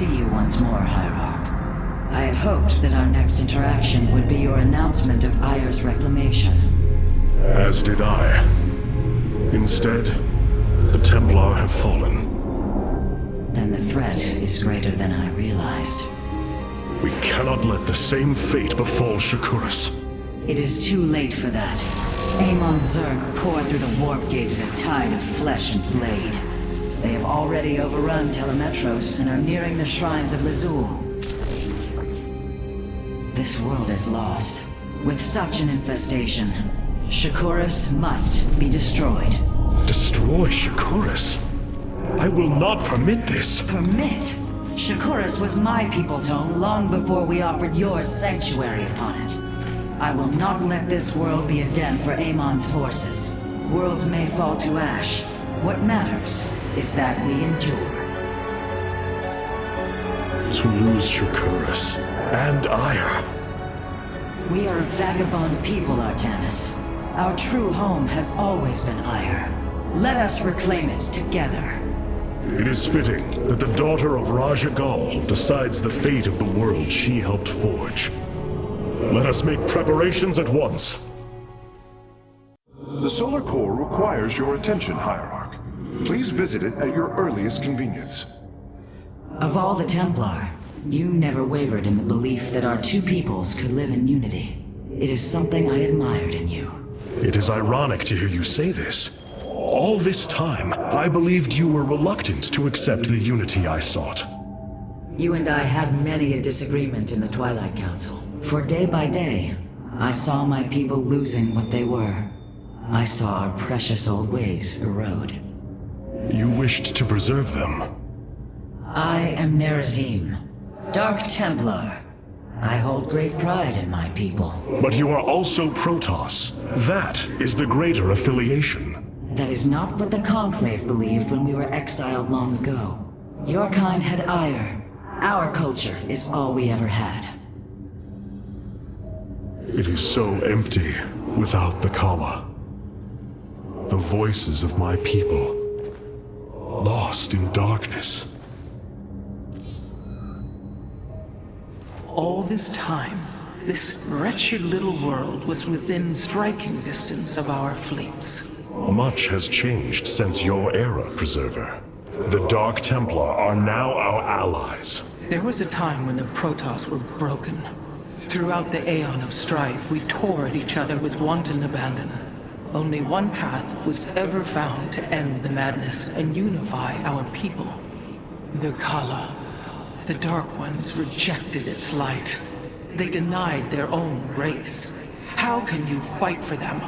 see you once more, Hierarch. I had hoped that our next interaction would be your announcement of Aiur's reclamation. As did I. Instead, the Templar have fallen. Then the threat is greater than I realized. We cannot let the same fate befall Shakuras. It is too late for that. Amon's zerg poured through the warp gate as a tide of flesh and blade. They have already overrun Telemetros and are nearing the shrines of Lazul. This world is lost. With such an infestation, Shakuras must be destroyed. Destroy Shakuras? I will not permit this. Permit? Shakuras was my people's home long before we offered yours sanctuary upon it. I will not let this world be a den for Amon's forces. Worlds may fall to ash. What matters is that we endure. To lose Shakuras and Aiur. We are a vagabond people, Artanis. Our true home has always been Aiur. Let us reclaim it together. It is fitting that the daughter of Raja Gal decides the fate of the world she helped forge. Let us make preparations at once. The solar core requires your attention, Hierarch. Please visit it at your earliest convenience. Of all the Templar, you never wavered in the belief that our two peoples could live in unity. It is something I admired in you. It is ironic to hear you say this. All this time, I believed you were reluctant to accept the unity I sought. You and I had many a disagreement in the Twilight Council. For day by day, I saw my people losing what they were. I saw our precious old ways erode. You wished to preserve them. I am Nerazim, Dark Templar. I hold great pride in my people. But you are also protoss. That is the greater affiliation. That is not what the Conclave believed when we were exiled long ago. Your kind had Aiur. Our culture is all we ever had. It is so empty without the Kala. The voices of my people, lost in darkness. All this time, this wretched little world was within striking distance of our fleets. Much has changed since your era, Preserver. The Dark Templar are now our allies. There was a time when the protoss were broken. Throughout the aeon of strife, we tore at each other with wanton abandon. Only one path was ever found to end the madness and unify our people. The Kala. The Dark Ones rejected its light. They denied their own race. How can you fight for them?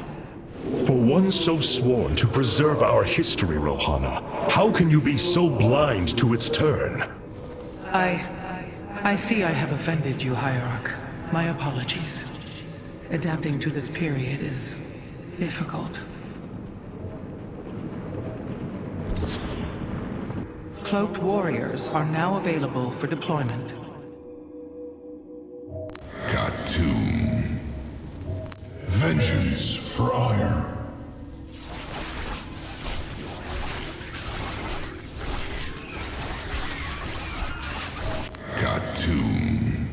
For one so sworn to preserve our history, Rohana, how can you be so blind to its turn? I see I have offended you, Hierarch. My apologies. Adapting to this period is difficult. Cloaked warriors are now available for deployment. Khatum. Vengeance for Aiur. Khatum.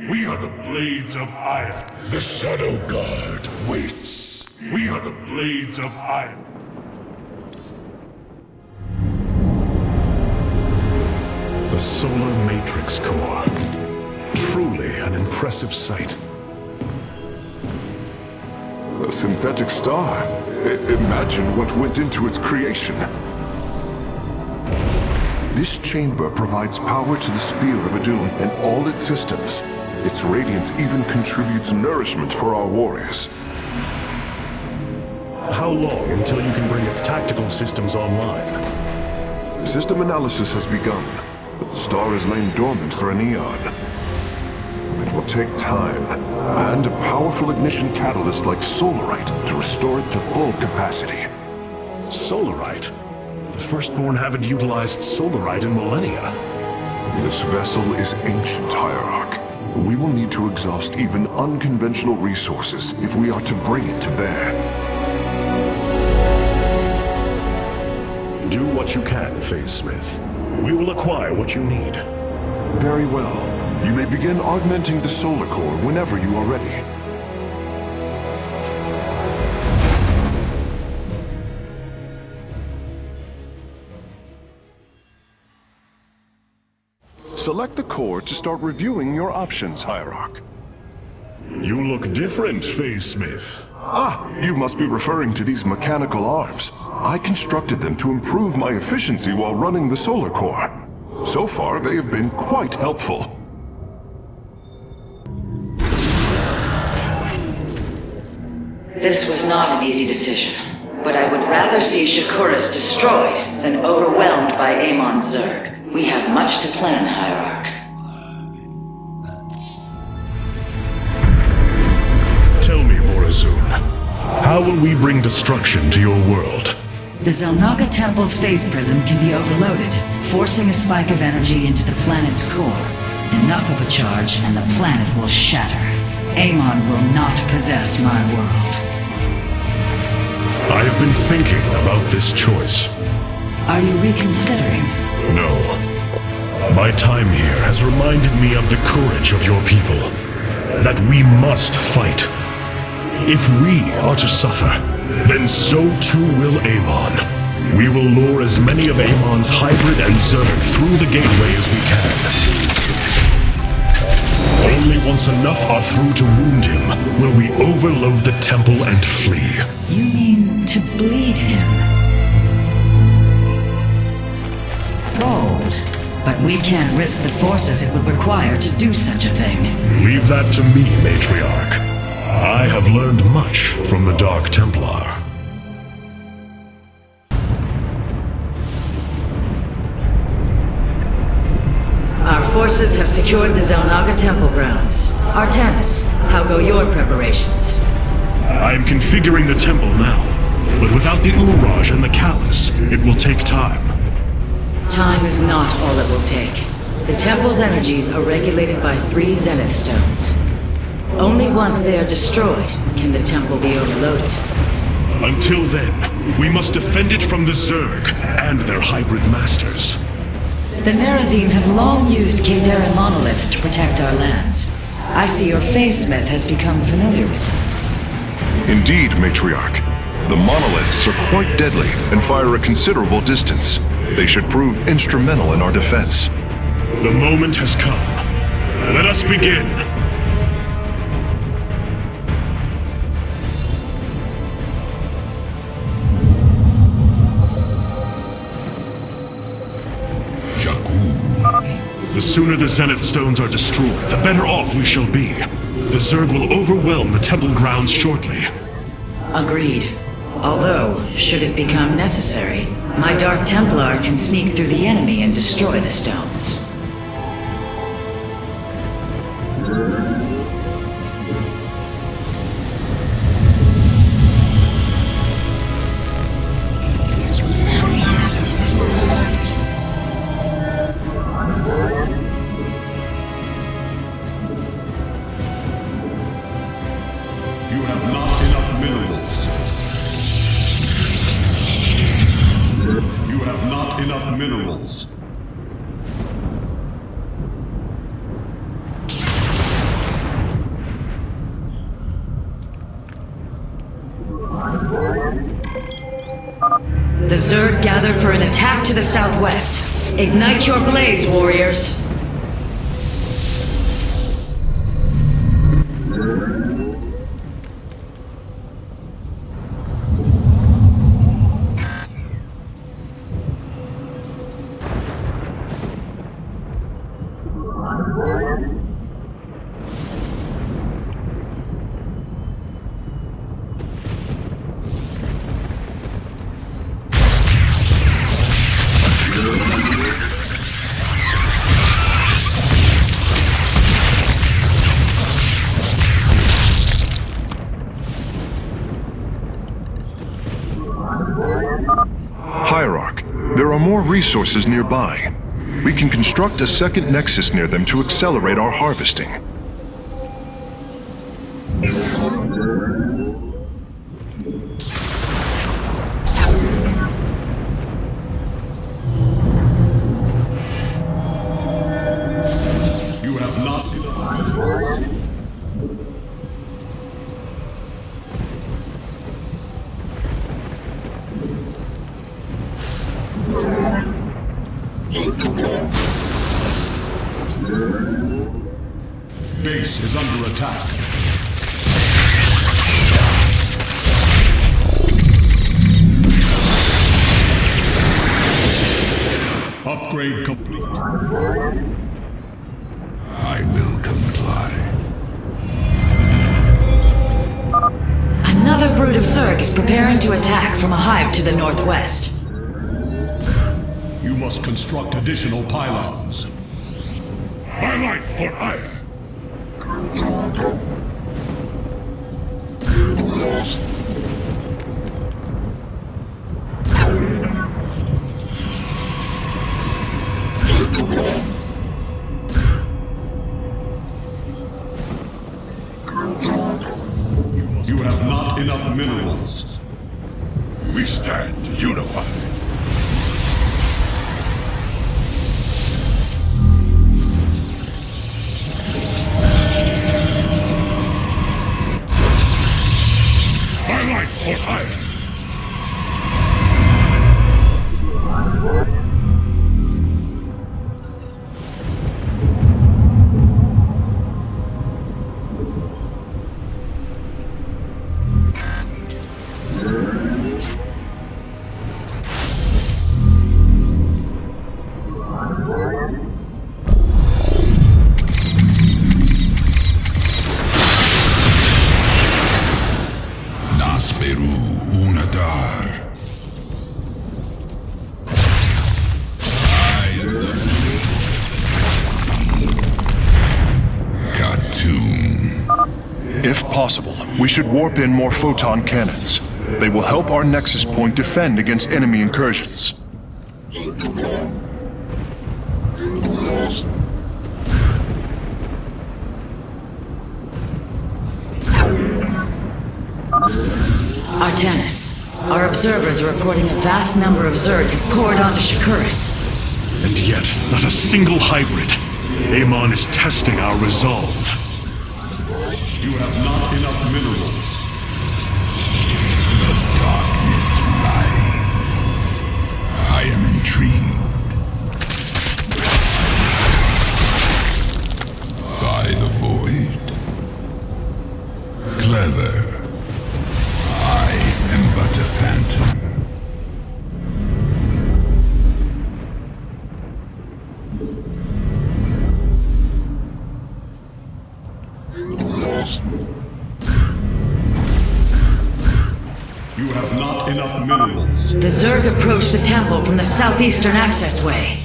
We are the Blades of Aiur. The Shadow Guard waits. We are the Blades of Aiur. The Solar Matrix Core. Truly an impressive sight. A synthetic star. Imagine what went into its creation. This chamber provides power to the Spear of Adun and all its systems. Its radiance even contributes nourishment for our warriors. How long until you can bring its tactical systems online? System analysis has begun, but the star has lain dormant for an eon. It will take time, and a powerful ignition catalyst like Solarite to restore it to full capacity. Solarite? The Firstborn haven't utilized Solarite in millennia. This vessel is ancient, Hierarch. We will need to exhaust even unconventional resources if we are to bring it to bear. what you can, Phase Smith. We will acquire what you need. Very well. You may begin augmenting the solar core whenever you are ready. Select the core to start reviewing your options, Hierarch. You look different, Phase Smith. Ah, you must be referring to these mechanical arms. I constructed them to improve my efficiency while running the solar core. So far, they have been quite helpful. This was not an easy decision, but I would rather see Shakuras destroyed than overwhelmed by Amon's zerg. We have much to plan, Hierarch. Tell me, Vorazun, how will we bring destruction to your world? The Zelnaga Temple's phase prism can be overloaded, forcing a spike of energy into the planet's core. Enough of a charge and the planet will shatter. Amon will not possess my world. I have been thinking about this choice. Are you reconsidering? No. My time here has reminded me of the courage of your people. That we must fight. If we are to suffer, then so too will Amon. We will lure as many of Amon's hybrid and zerg through the gateway as we can. Only once enough are through to wound him will we overload the temple and flee. You mean to bleed him? Bold. But we can't risk the forces it would require to do such a thing. Leave that to me, Matriarch. I have learned much from the Dark Templar. Our forces have secured the Zelnaga Temple grounds. Artanis, how go your preparations? I am configuring the temple now, but without the Uraj and the Callus, it will take time. Time is not all it will take. The temple's energies are regulated by 3 Zenith stones. Only once they are destroyed can the temple be overloaded. Until then, we must defend it from the Zerg and their hybrid masters. The Nerazim have long used Kadaran monoliths to protect our lands. I see your phase smith has become familiar with them. Indeed, Matriarch. The monoliths are quite deadly and fire a considerable distance. They should prove instrumental in our defense. The moment has come. Let us begin! The sooner the Zenith Stones are destroyed, the better off we shall be. The Zerg will overwhelm the temple grounds shortly. Agreed. Although, should it become necessary, my Dark Templar can sneak through the enemy and destroy the stones. You have not enough minerals. You have not enough minerals. The Zerg gathered for an attack to the southwest. Ignite your blades, warriors! Hierarch, there are more resources nearby. We can construct a second nexus near them to accelerate our harvesting. Base is under attack. Upgrade complete. I will comply. Another brood of zerg is preparing to attack from a hive to the northwest. You must construct additional pylons. My light for Aiur! You have not enough minerals. We stand unified. My light for Aiur! If possible, we should warp in more photon cannons. They will help our nexus point defend against enemy incursions. Artanis, our observers are reporting a vast number of zerg have poured onto Shakuras. And yet, not a single hybrid. Amon is testing our resolve. You have not enough minerals. The darkness rides. I am intrigued by the void. Clever. I am but a phantom. You have not enough minerals. The zerg approach the temple from the southeastern access way.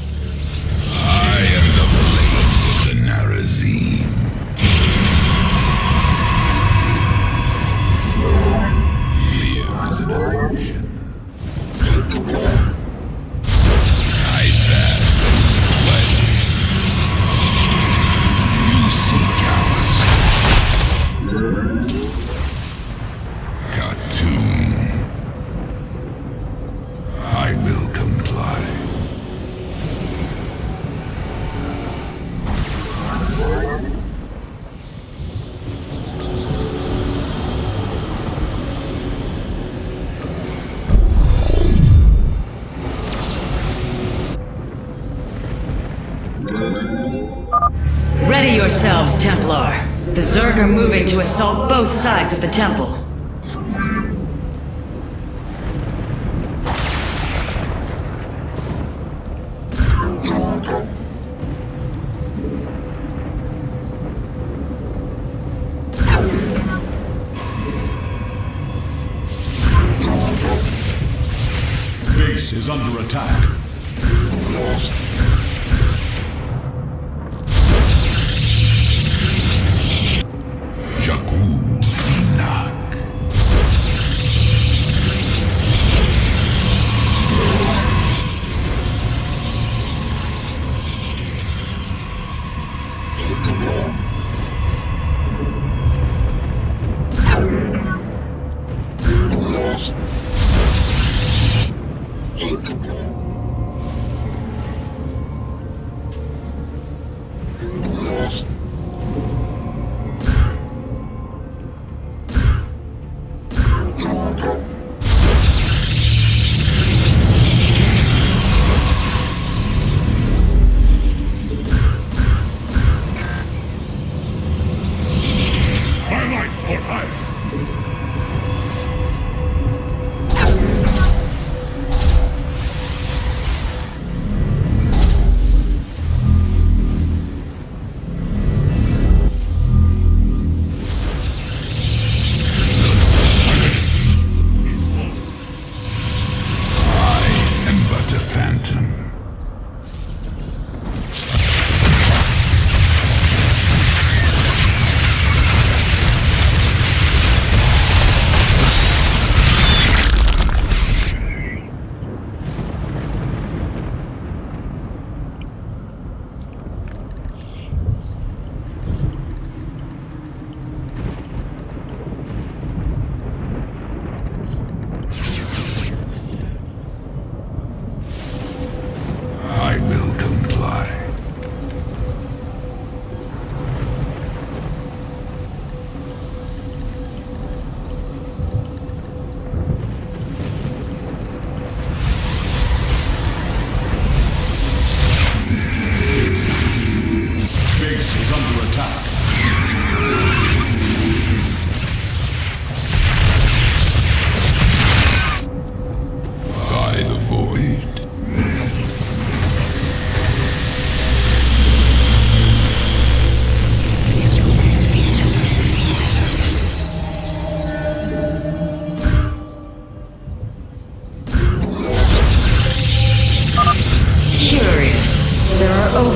I am the blade of the Narazim. Fear is an illusion. I pass flesh. You seek ours. Khartoum. I will comply. Ready yourselves, Templar. The zerg are moving to assault both sides of the temple. Base is under attack. Jakul Inak.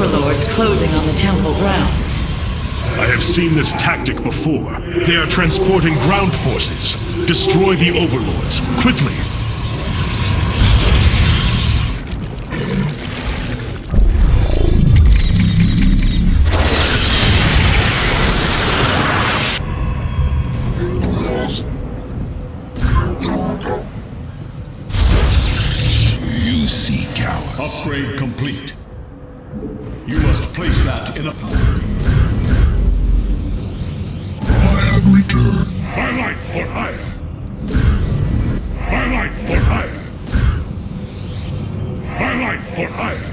overlords closing on the temple grounds. I have seen this tactic before. They are transporting ground forces. Destroy the overlords, quickly! You seek ours. Upgrade complete. You must place that in a... I have returned. My light for Aiur! My light for Aiur! My light for Aiur!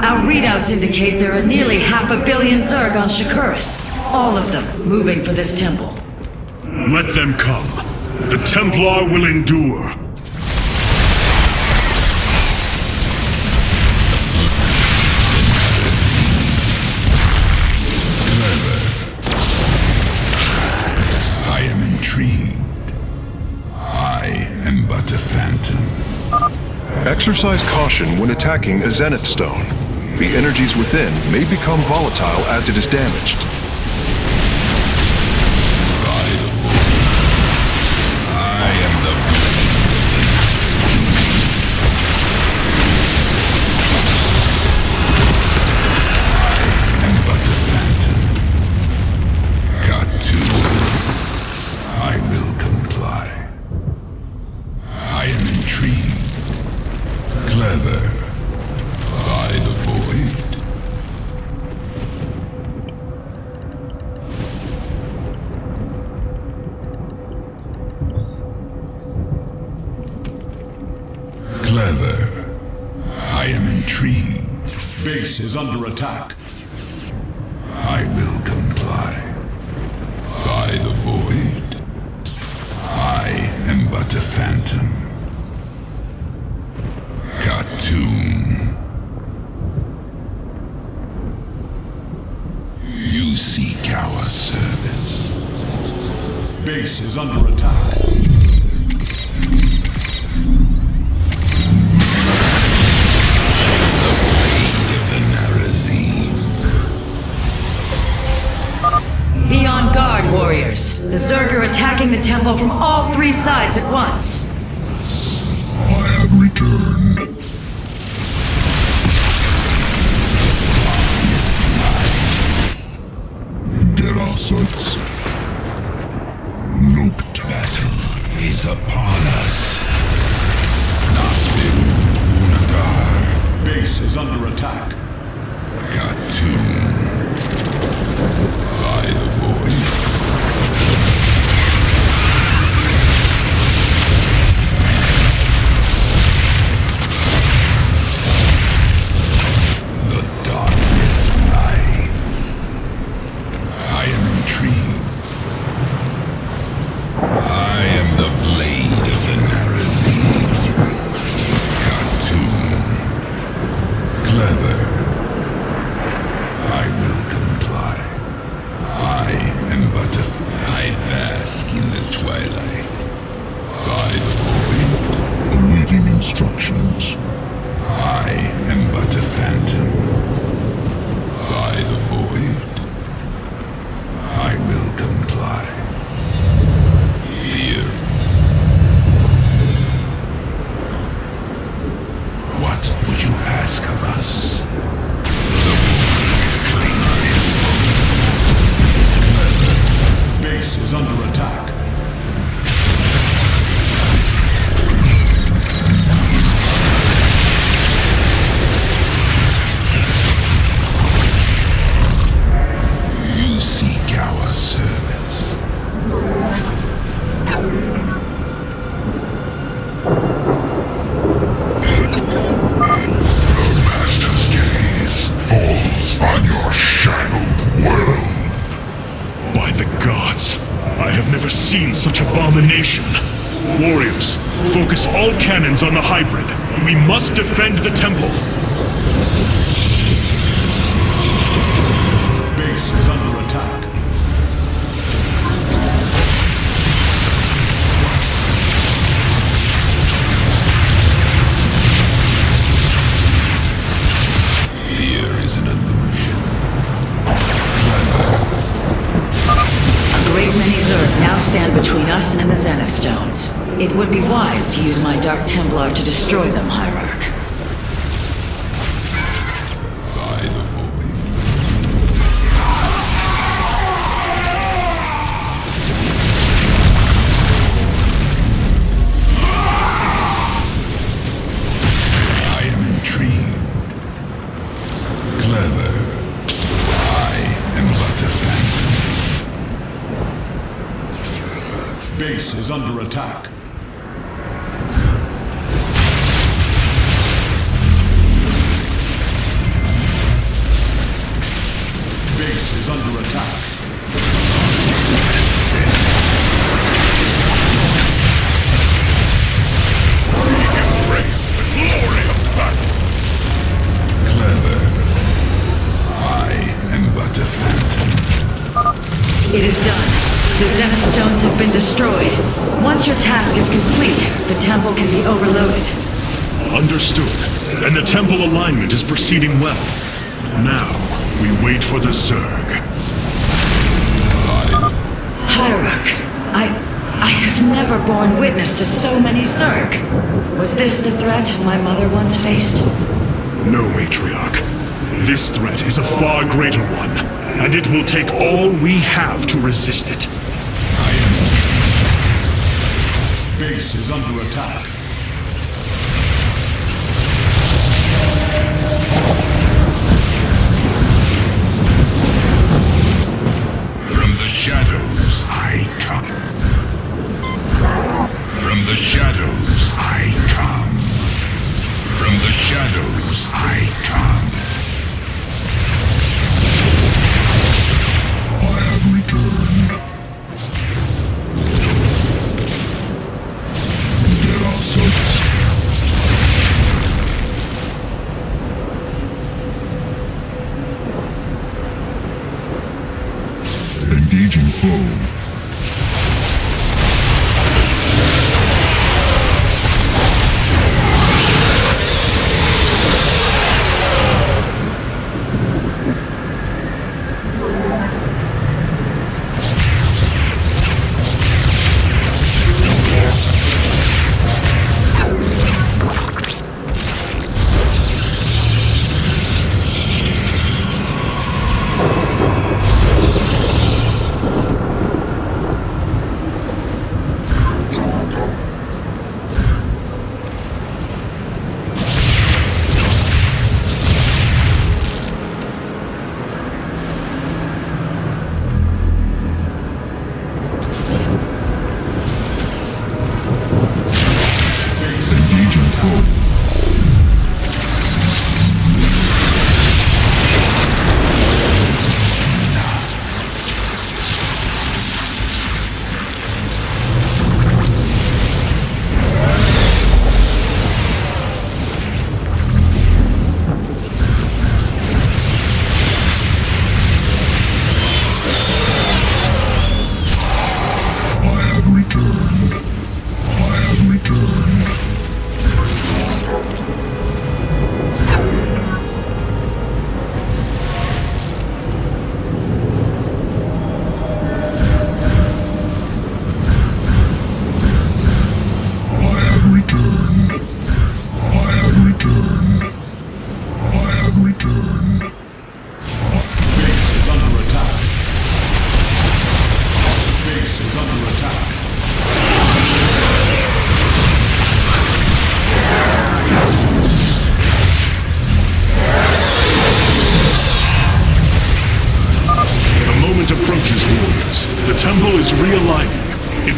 Our readouts indicate there are nearly 500 million zerg on Shakuras. All of them moving for this temple. Let them come. The Templar will endure. I am intrigued. I am but a phantom. Exercise caution when attacking a Zenith Stone. The energies within may become volatile as it is damaged. I am the... I am but a phantom. Got to. I will comply. I am intrigued. Clever. By the void. Clever. I am intrigued. Base is under attack. I will comply. By the void. I am but a phantom. Khartoum. You seek our service. Base is under attack. Be on guard, warriors. The zerg are attacking the temple from all 3 sides at once. I have returned. Get our sights. Looked. Battle is upon us. Nasbiru Unagar. Base is under attack. Khartoum. By the void. The darkness rides. I am intrigued. I am the blade of the Narazim. Khartoum. Clever. I will comply. I am but a... I bask in the twilight. By the void. Awaiting instructions. I am but a phantom. By the void. I will comply. Fear. What would you ask of us? The void clings its own. Base is under attack. You seek our service. The Master's gaze falls on your shadowed world. By the gods, I have never seen such abomination. Warriors, focus all cannons on the hybrid. We must defend the temple. Base is under attack. stand between us and the Zenith Stones. It would be wise to use my Dark Templar to destroy them, Hierarch. By the void. I am intrigued. Clever. I am but a phantom. Base is under attack. Base is under attack. Embrace the glory of battle. Clever. I am but a phantom. It is done. The Zenith Stones have been destroyed. Once your task is complete, the temple can be overloaded. Understood. And the temple alignment is proceeding well. Now, we wait for the zerg. Hierarch, I have never borne witness to so many zerg. Was this the threat my mother once faced? No, matriarch. This threat is a far greater one, and it will take all we have to resist it. Base is under attack. From the shadows I come. From the shadows I come. From the shadows I come. I have returned. Get off sight. Engaging foe.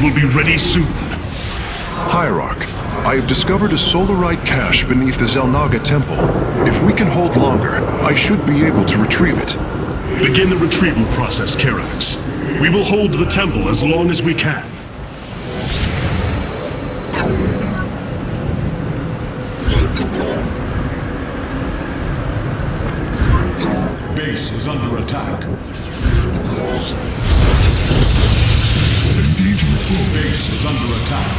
Will be ready soon. Hierarch, I have discovered a Solarite cache beneath the Zelnaga temple. If we can hold longer, I should be able to retrieve it. Begin the retrieval process, Karax. We will hold the temple as long as we can. Base is under attack. Base is under attack.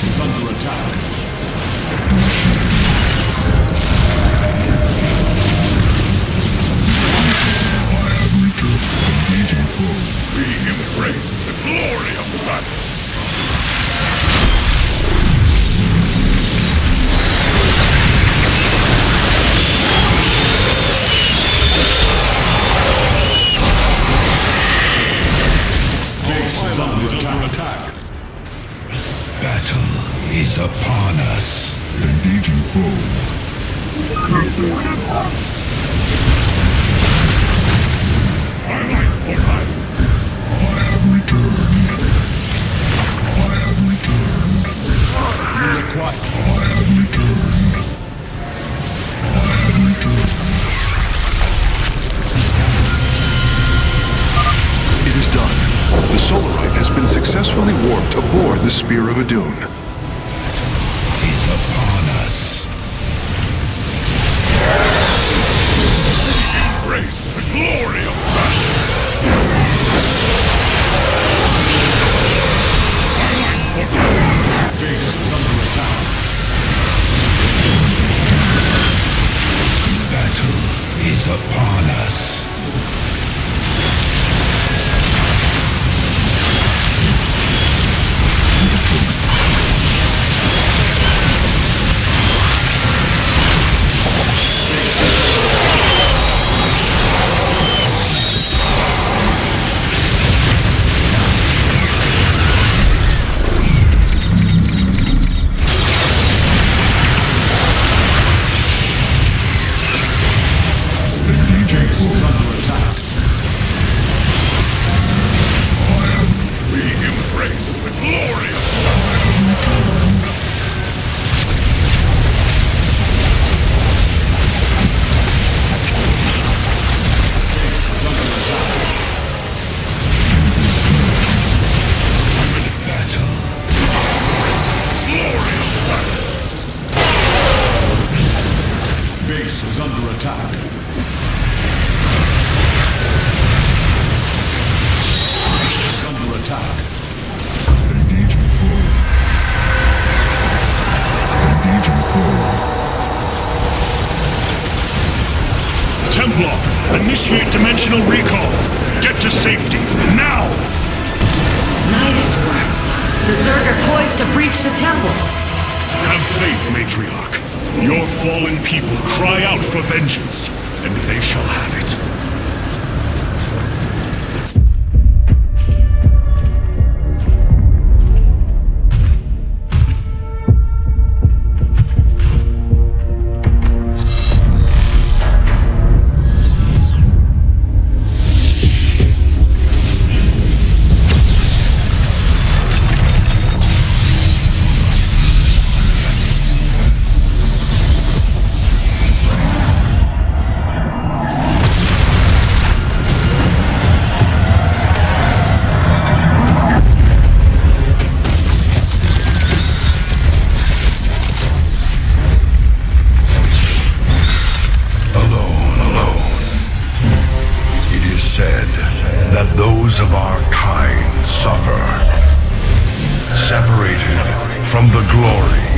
Base is under attack. We embrace the glory of battle. Base is under attack. Battle is upon us. Engaging foe. I like for life. I have returned. I have returned. You require. I have returned. I have returned. It is done. The Solarite has been successfully warped aboard the Spear of Adun. Is upon us. Embrace the glory of battle. Base is under attack. Battle is upon us. Base is under attack. We embrace the glory of base is under attack. Is under attack. Engaging foe. Engaging foe. Templar, initiate dimensional recall. Get to safety, now! Nidus works. The zerg are poised to breach the temple. Have faith, Matriarch. Your fallen people cry out for vengeance, and they shall have it. Of our kind suffer, separated from the glory